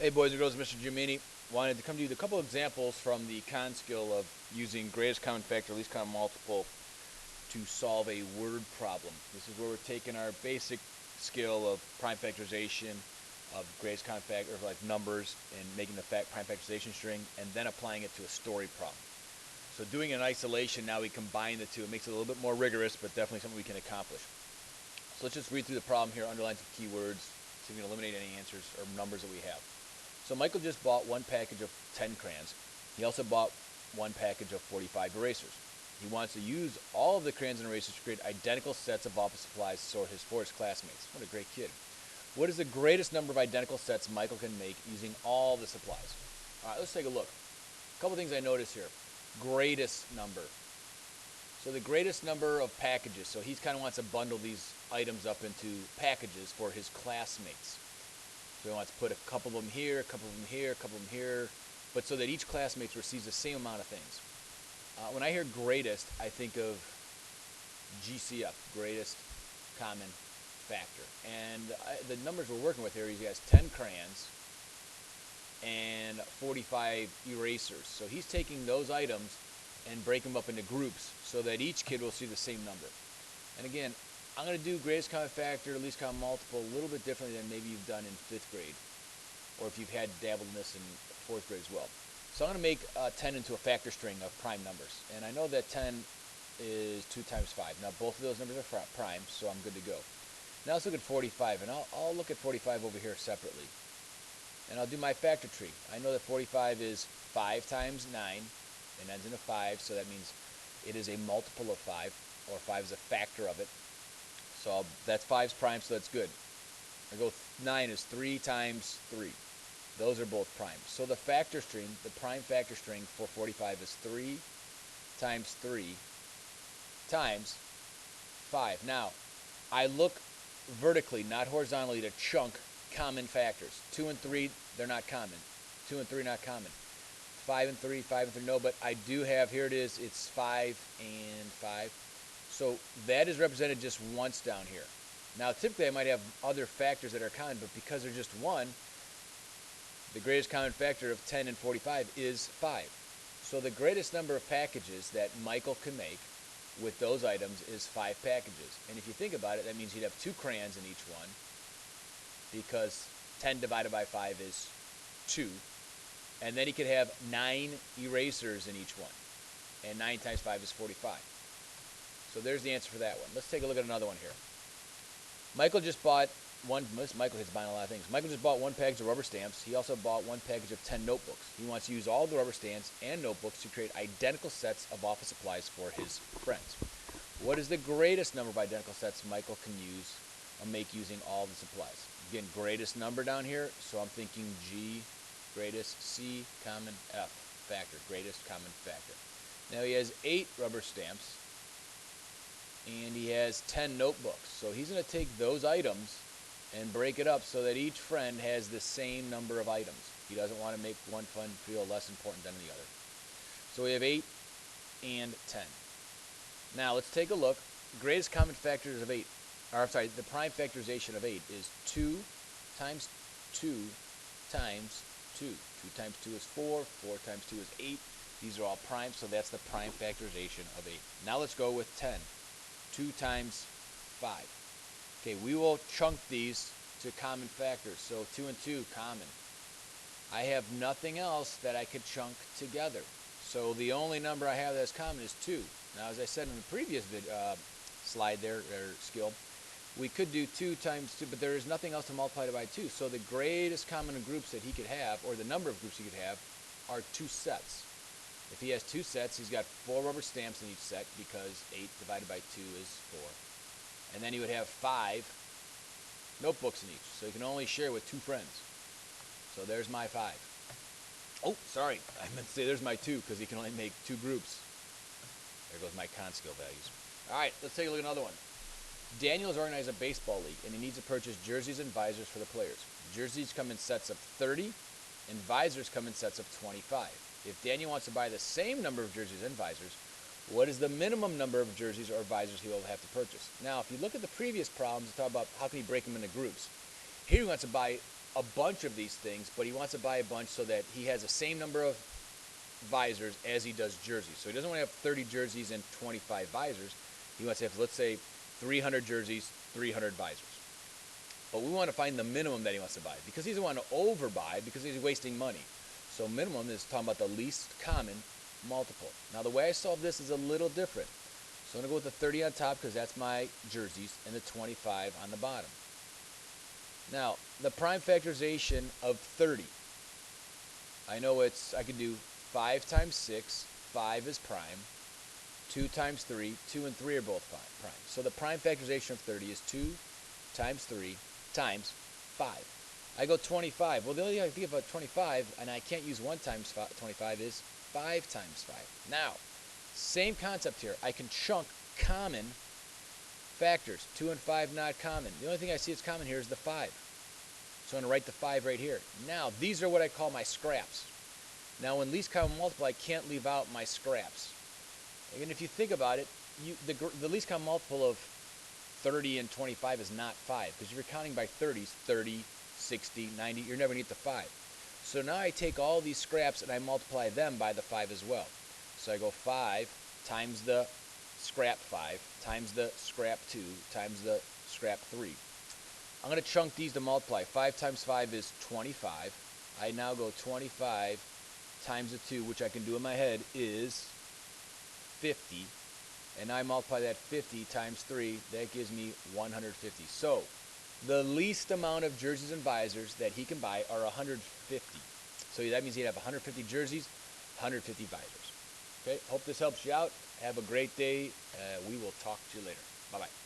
Hey boys and girls, Mr. Giomini. Wanted to come to you with a couple examples from the con skill of using greatest common factor, least common multiple to solve a word problem. This is where we're taking our basic skill of prime factorization, of greatest common factor, of like numbers, and making the prime factorization string, and then applying it to a story problem. So doing it in isolation, now we combine the two. It makes it a little bit more rigorous, but definitely something we can accomplish. So let's just read through the problem here, underline some keywords, so we can eliminate any answers or numbers that we have. So Michael just bought one package of 10 crayons. He also bought one package of 45 erasers. He wants to use all of the crayons and erasers to create identical sets of office supplies for his classmates. What a great kid. What is the greatest number of identical sets Michael can make using all the supplies? All right, let's take a look. A couple things I notice here. Greatest number. So the greatest number of packages. So he kind of wants to bundle these items up into packages for his classmates. So he wants to put a couple of them here, a couple of them here, a couple of them here, but so that each classmate receives the same amount of things. When I hear greatest, I think of GCF, greatest common factor. And the numbers we're working with here, he has 10 crayons and 45 erasers. So he's taking those items and breaking them up into groups so that each kid will see the same number. And again, I'm going to do greatest common factor, least common multiple a little bit differently than maybe you've done in 5th grade, or if you've had dabbled in this in 4th grade as well. So I'm going to make 10 into a factor string of prime numbers. And I know that 10 is 2 times 5. Now both of those numbers are prime, so I'm good to go. Now let's look at 45, and I'll look at 45 over here separately. And I'll do my factor tree. I know that 45 is 5 times 9, and ends in a 5, so that means it is a multiple of 5, or 5 is a factor of it. So that's 5's prime, so that's good. I go 9 is 3 times 3. Those are both prime. So the factor string, the prime factor string for 45 is 3 times 3 times 5. Now, I look vertically, not horizontally, to chunk common factors. 2 and 3, they're not common. 2 and 3 are not common. 5 and 3, 5 and 3, no, but I do have, here it is, it's 5 and 5. So that is represented just once down here. Now, typically I might have other factors that are common, but because they're just one, the greatest common factor of 10 and 45 is 5. So the greatest number of packages that Michael can make with those items is 5 packages. And if you think about it, that means you'd have 2 crayons in each one, because 10 divided by 5 is 2. And then he could have 9 erasers in each one. And 9 times 5 is 45. So there's the answer for that one. Let's take a look at another one here. Michael just bought Michael is buying a lot of things. Michael just bought one package of rubber stamps. He also bought one package of 10 notebooks. He wants to use all the rubber stamps and notebooks to create identical sets of office supplies for his friends. What is the greatest number of identical sets Michael can use or make using all the supplies? Again, greatest number down here, so I'm thinking G, greatest, C, common, F, factor, greatest common factor. Now he has 8 rubber stamps, and he has 10 notebooks. So he's going to take those items and break it up so that each friend has the same number of items. He doesn't want to make one friend feel less important than the other. So we have 8 and 10. Now let's take a look. Greatest common factors of 8, the prime factorization of 8 is 2 times 2 times 2. 2 times 2 is 4, 4 times 2 is 8. These are all prime, so that's the prime factorization of 8. Now let's go with 10. 2 times 5. Okay, we will chunk these to common factors. So 2 and 2, common. I have nothing else that I could chunk together. So the only number I have that's common is 2. Now, as I said in the previous slide there, or skill, we could do 2 times 2, but there is nothing else to multiply by 2. So the greatest common groups that he could have, or the number of groups he could have, are 2 sets. If he has 2 sets, he's got 4 rubber stamps in each set, because 8 divided by 2 is 4. And then he would have 5 notebooks in each, so he can only share with 2 friends. So there's my 5. Oh, sorry, I meant to say there's my 2, because he can only make 2 groups. There goes my con skill values. All right, let's take a look at another one. Daniel has organized a baseball league, and he needs to purchase jerseys and visors for the players. Jerseys come in sets of 30, and visors come in sets of 25. If Daniel wants to buy the same number of jerseys and visors, what is the minimum number of jerseys or visors he will have to purchase? Now, if you look at the previous problems, we talk about how can he break them into groups. Here he wants to buy a bunch of these things, but he wants to buy a bunch so that he has the same number of visors as he does jerseys. So he doesn't want to have 30 jerseys and 25 visors. He wants to have, let's say, 300 jerseys, 300 visors. But we want to find the minimum that he wants to buy because he doesn't want to overbuy because he's wasting money. So minimum is talking about the least common multiple. Now the way I solve this is a little different. So I'm going to go with the 30 on top because that's my jerseys and the 25 on the bottom. Now, the prime factorization of 30. I know I can do 5 times 6, 5 is prime. 2 times 3, 2 and 3 are both prime. So the prime factorization of 30 is 2 times 3 times 5. I go 25. Well, the only thing I think about 25, and I can't use 1 times 25, is 5 times 5. Now, same concept here. I can chunk common factors. 2 and 5 not common. The only thing I see that's common here is the 5. So I'm going to write the 5 right here. Now, these are what I call my scraps. Now, in least common multiple, I can't leave out my scraps. And if you think about it, the least common multiple of 30 and 25 is not 5. Because if you're counting by 30s, 30, 60, 90, you're never going to get the 5. So now I take all these scraps and I multiply them by the 5 as well. So I go 5 times the scrap 5 times the scrap 2 times the scrap 3. I'm going to chunk these to multiply. 5 times 5 is 25. I now go 25 times the 2, which I can do in my head, is 50. And I multiply that 50 times 3. That gives me 150. So the least amount of jerseys and visors that he can buy are 150. So that means he'd have 150 jerseys, 150 visors. Okay, hope this helps you out. Have a great day. We will talk to you later. Bye-bye.